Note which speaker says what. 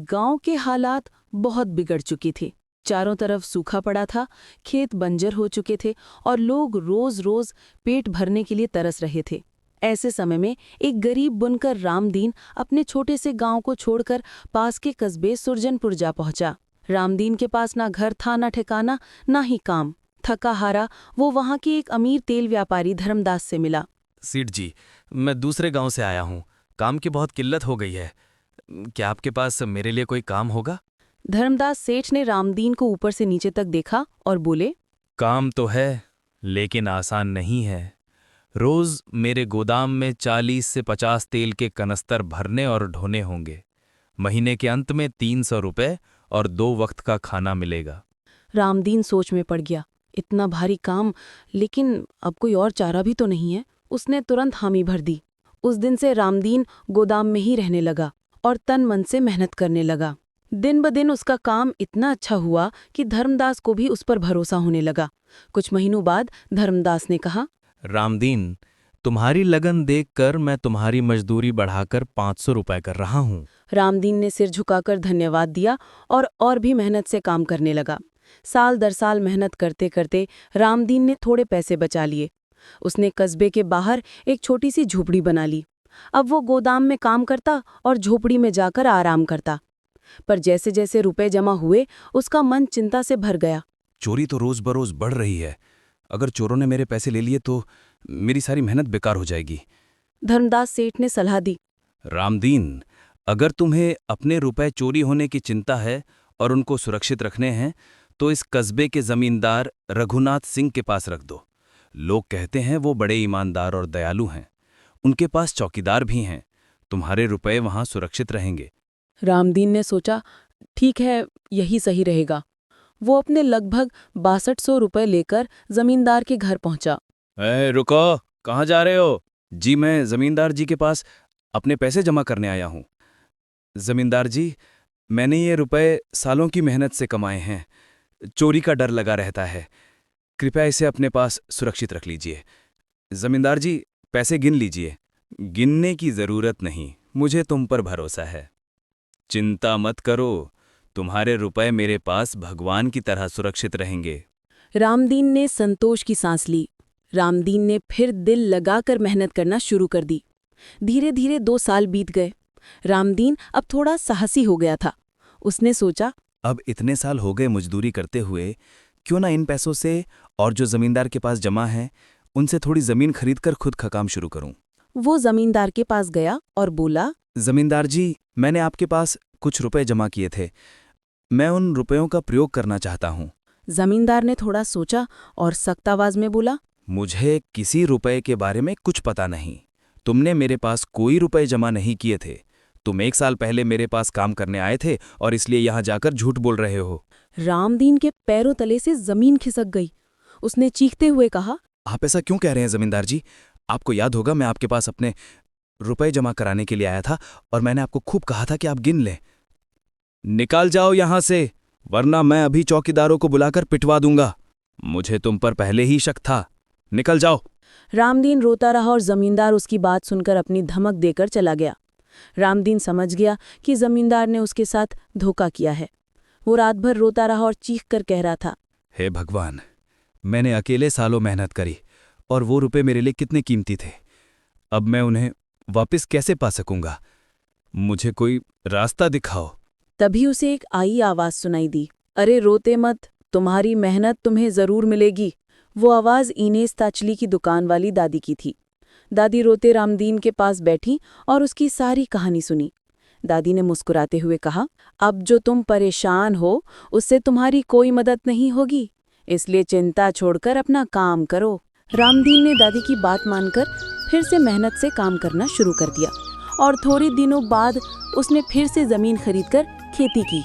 Speaker 1: गांव के हालात बहुत बिगड़ चुकी थे। चारों तरफ सूखा पड़ा था, खेत बंजर हो चुके थे और लोग रोज रोज पेट भरने के लिए तरस रहे थे। ऐसे समय में एक गरीब बुनकर रामदीन अपने छोटे से गांव को छोड़कर पास के कस्बे सुरजनपुर जा पहुंचा। रामदीन के पास ना घर था, ना ठिकाना, ना ही काम। थका हारा वो वहां के एक अमीर तेल व्यापारी धर्मदास से मिला।
Speaker 2: सीठ जी, मैं दूसरे गांव से आया हूँ। काम की बहुत किल्लत हो गई है। क्या आपके पास मेरे लिए कोई काम होगा?
Speaker 1: धर्मदास सेठ ने रामदीन को ऊपर से नीचे तक देखा और बोले,
Speaker 2: काम तो है, लेकिन आसान नहीं है। रोज मेरे गोदाम में 40 से 50 तेल के कनस्तर भरने और ढोने होंगे। महीने के अंत में 300 रुपए और 2 वक्त का खाना मिलेगा।
Speaker 1: रामदीन सोच में पड़ गया। इतना भारी काम, लेकिन अब कोई और चारा भी तो नहीं है। उसने तुरंत हामी भर दी। उस दिन से रामदीन गोदाम में ही रहने लगा और तन मन से मेहनत करने लगा। दिन ब दिन उसका काम इतना अच्छा हुआ कि धर्मदास को भी उस पर भरोसा होने लगा। कुछ महीनों बाद धर्मदास ने कहा,
Speaker 2: रामदीन, तुम्हारी लगन देखकर मैं तुम्हारी मजदूरी बढ़ाकर 500 रुपए कर रहा हूँ।
Speaker 1: रामदीन ने सिर झुकाकर धन्यवाद दिया और भी मेहनत से काम करने लगा। साल दर साल मेहनत करते करते रामदीन ने थोड़े पैसे बचा लिए। उसने कस्बे के बाहर एक छोटी सी झोपड़ी बना ली। अब वो गोदाम में काम करता और झोपड़ी में जाकर आराम करता। पर जैसे जैसे रुपए जमा हुए, उसका मन चिंता से भर गया।
Speaker 3: चोरी तो रोज बरोज बढ़ रही है। अगर चोरों ने मेरे पैसे ले लिए तो मेरी सारी मेहनत बेकार हो जाएगी।
Speaker 1: धर्मदास सेठ ने सलाह दी।
Speaker 3: रामदीन, अगर तुम्हें अपने रुपए चोरी होने की चिंता है और उनको सुरक्षित रखने हैं तो इस कस्बे के जमींदार रघुनाथ सिंह के पास रख दो। लोग कहते हैं वो बड़े ईमानदार और दयालु हैं। उनके पास चौकीदार भी हैं। तुम्हारे रुपए वहां सुरक्षित रहेंगे।
Speaker 1: रामदीन ने सोचा, ठीक है, यही सही रहेगा। वो अपने लगभग 6200 रुपए लेकर जमींदार के घर पहुंचा।
Speaker 3: रुको, कहाँ जा रहे हो? जी, मैं जमींदार जी के पास अपने पैसे जमा करने आया हूँ। जमींदार जी, मैंने ये रुपए सालों की मेहनत से कमाए हैं। चोरी का डर लगा रहता है। कृपया इसे अपने पास सुरक्षित रख लीजिए। जमींदार जी, पैसे गिन लीजिए। गिनने की जरूरत नहीं, मुझे तुम पर भरोसा है। चिंता मत करो, तुम्हारे रुपए मेरे पास भगवान की तरह सुरक्षित रहेंगे।
Speaker 1: रामदीन ने संतोष की सांस ली। रामदीन ने फिर दिल लगाकर मेहनत करना शुरू कर दी। धीरे धीरे 2 साल बीत गए। रामदीन अब थोड़ा साहसी हो गया था। उसने सोचा,
Speaker 3: अब इतने साल हो गए मजदूरी करते हुए, क्यों ना इन पैसों से और जो जमींदार के पास जमा है उनसे थोड़ी जमीन खरीदकर खुद का काम शुरू करूं।
Speaker 1: वो जमींदार के पास गया और बोला,
Speaker 3: जमींदार जी, मैंने आपके पास कुछ रुपए जमा किए थे। मैं उन रुपयों का प्रयोग करना चाहता हूं।
Speaker 1: जमींदार ने थोड़ा सोचा और सख्त आवाज में बोला,
Speaker 3: मुझे किसी रुपए के बारे में कुछ पता नहीं। तुमने मेरे पास कोई रुपए जमा नहीं किए थे। तुम 1 साल पहले मेरे पास काम करने आए थे और इसलिए यहां जाकर झूठ बोल रहे हो।
Speaker 1: रामदीन के पैरों तले से जमीन खिसक गई। उसने चीखते हुए कहा,
Speaker 3: आप ऐसा क्यों कह रहे हैं जमींदार जी? आपको याद होगा मैं आपके पास अपने रुपए जमा कराने के लिए आया था और मैंने आपको खूब कहा था कि आप गिन लें। निकाल जाओ यहां से, वरना मैं अभी चौकीदारों को बुलाकर पिटवा दूंगा। मुझे तुम पर पहले ही शक था। निकल जाओ।
Speaker 1: रामदीन रोता रहा और जमींदार उसकी बात सुनकर अपनी धमक देकर चला गया। रामदीन समझ गया कि जमींदार ने उसके साथ धोखा किया है। वो रात भर रोता रहा और चीख कर कह रहा था,
Speaker 3: हे भगवान, मैंने अकेले सालों मेहनत करी और वो रुपए मेरे लिए कितने कीमती थे। अब मैं उन्हें वापस कैसे पा सकूंगा? मुझे कोई रास्ता दिखाओ।
Speaker 1: तभी उसे एक आई आवाज सुनाई दी, अरे रोते मत, तुम्हारी मेहनत तुम्हें जरूर मिलेगी। वो आवाज इनेस ताचली की दुकान वाली दादी की थी। दादी रोते रामदीन के पास बैठी और उसकी सारी कहानी सुनी। दादी ने मुस्कुराते हुए कहा, अब जो तुम परेशान हो उससे तुम्हारी कोई मदद नहीं होगी, इसलिए चिंता छोड़कर अपना काम करो। रामदीन ने दादी की बात मानकर फिर से मेहनत से काम करना शुरू कर दिया और थोड़े दिनों बाद उसने फिर से जमीन खरीदकर खेती की।